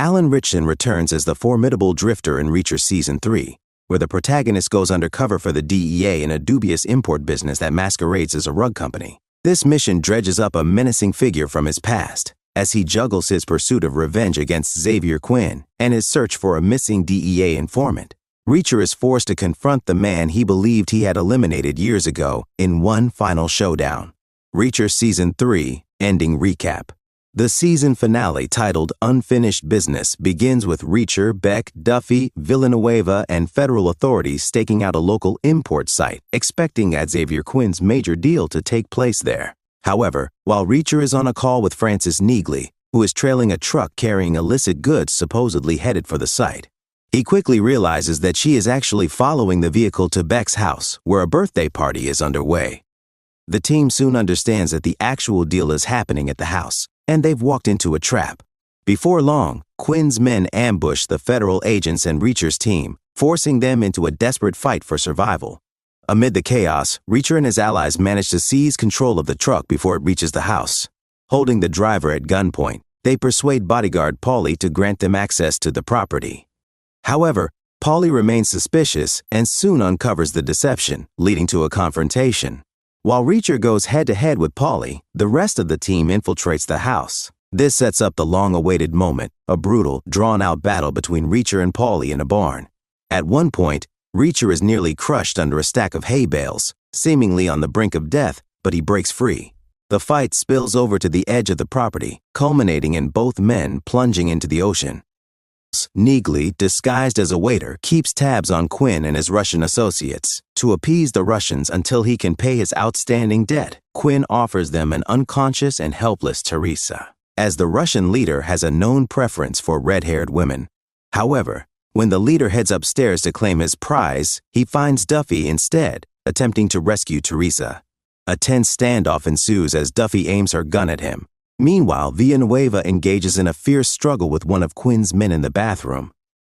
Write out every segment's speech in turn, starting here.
Alan Ritchson returns as the formidable drifter in Reacher Season 3, where the protagonist goes undercover for the DEA in a dubious import business that masquerades as a rug company. This mission dredges up a menacing figure from his past, as he juggles his pursuit of revenge against Xavier Quinn and his search for a missing DEA informant. Reacher is forced to confront the man he believed he had eliminated years ago in one final showdown. Reacher Season 3 Ending Recap. The season finale, titled Unfinished Business, begins with Reacher, Beck, Duffy, Villanueva, and federal authorities staking out a local import site, expecting Xavier Quinn's major deal to take place there. However, while Reacher is on a call with Frances Neagley, who is trailing a truck carrying illicit goods supposedly headed for the site, he quickly realizes that she is actually following the vehicle to Beck's house, where a birthday party is underway. The team soon understands that the actual deal is happening at the house, and they've walked into a trap. Before long, Quinn's men ambush the federal agents and Reacher's team, forcing them into a desperate fight for survival. Amid the chaos, Reacher and his allies manage to seize control of the truck before it reaches the house. Holding the driver at gunpoint, they persuade bodyguard Paulie to grant them access to the property. However, Paulie remains suspicious and soon uncovers the deception, leading to a confrontation. While Reacher goes head-to-head with Paulie, the rest of the team infiltrates the house. This sets up the long-awaited moment, a brutal, drawn-out battle between Reacher and Paulie in a barn. At one point, Reacher is nearly crushed under a stack of hay bales, seemingly on the brink of death, but he breaks free. The fight spills over to the edge of the property, culminating in both men plunging into the ocean. Neagley, disguised as a waiter, keeps tabs on Quinn and his Russian associates. To appease the Russians until he can pay his outstanding debt, Quinn offers them an unconscious and helpless Teresa, as the Russian leader has a known preference for red-haired women. However, when the leader heads upstairs to claim his prize, he finds Duffy instead, attempting to rescue Teresa. A tense standoff ensues as Duffy aims her gun at him. Meanwhile, Villanueva engages in a fierce struggle with one of Quinn's men in the bathroom.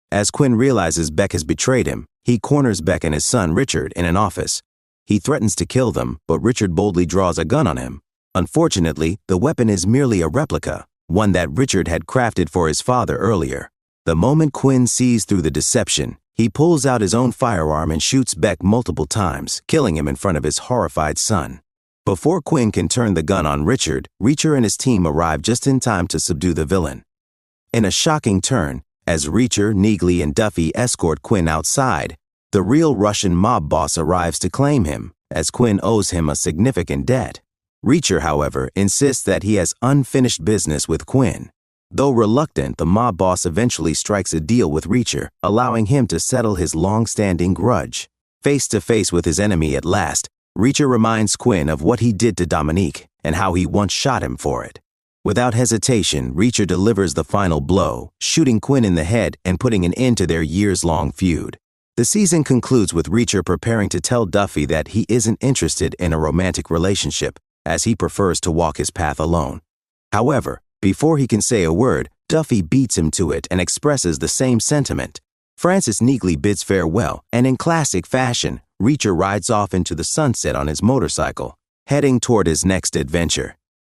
As Quinn realizes Beck has betrayed him, he corners Beck and his son Richard in an office. He threatens to kill them, but Richard boldly draws a gun on him. Unfortunately, the weapon is merely a replica, one that Richard had crafted for his father earlier. The moment Quinn sees through the deception, he pulls out his own firearm and shoots Beck multiple times, killing him in front of his horrified son. Before Quinn can turn the gun on Richard, Reacher and his team arrive just in time to subdue the villain. In a shocking turn, as Reacher, Neagley, and Duffy escort Quinn outside, the real Russian mob boss arrives to claim him, as Quinn owes him a significant debt. Reacher, however, insists that he has unfinished business with Quinn. Though reluctant, the mob boss eventually strikes a deal with Reacher, allowing him to settle his long-standing grudge. Face to face with his enemy at last, Reacher reminds Quinn of what he did to Dominique and how he once shot him for it. Without hesitation, Reacher delivers the final blow, shooting Quinn in the head and putting an end to their years-long feud. The season concludes with Reacher preparing to tell Duffy that he isn't interested in a romantic relationship, as he prefers to walk his path alone. However, before he can say a word, Duffy beats him to it and expresses the same sentiment. Frances Neagley bids farewell, and in classic fashion, Reacher rides off into the sunset on his motorcycle, heading toward his next adventure.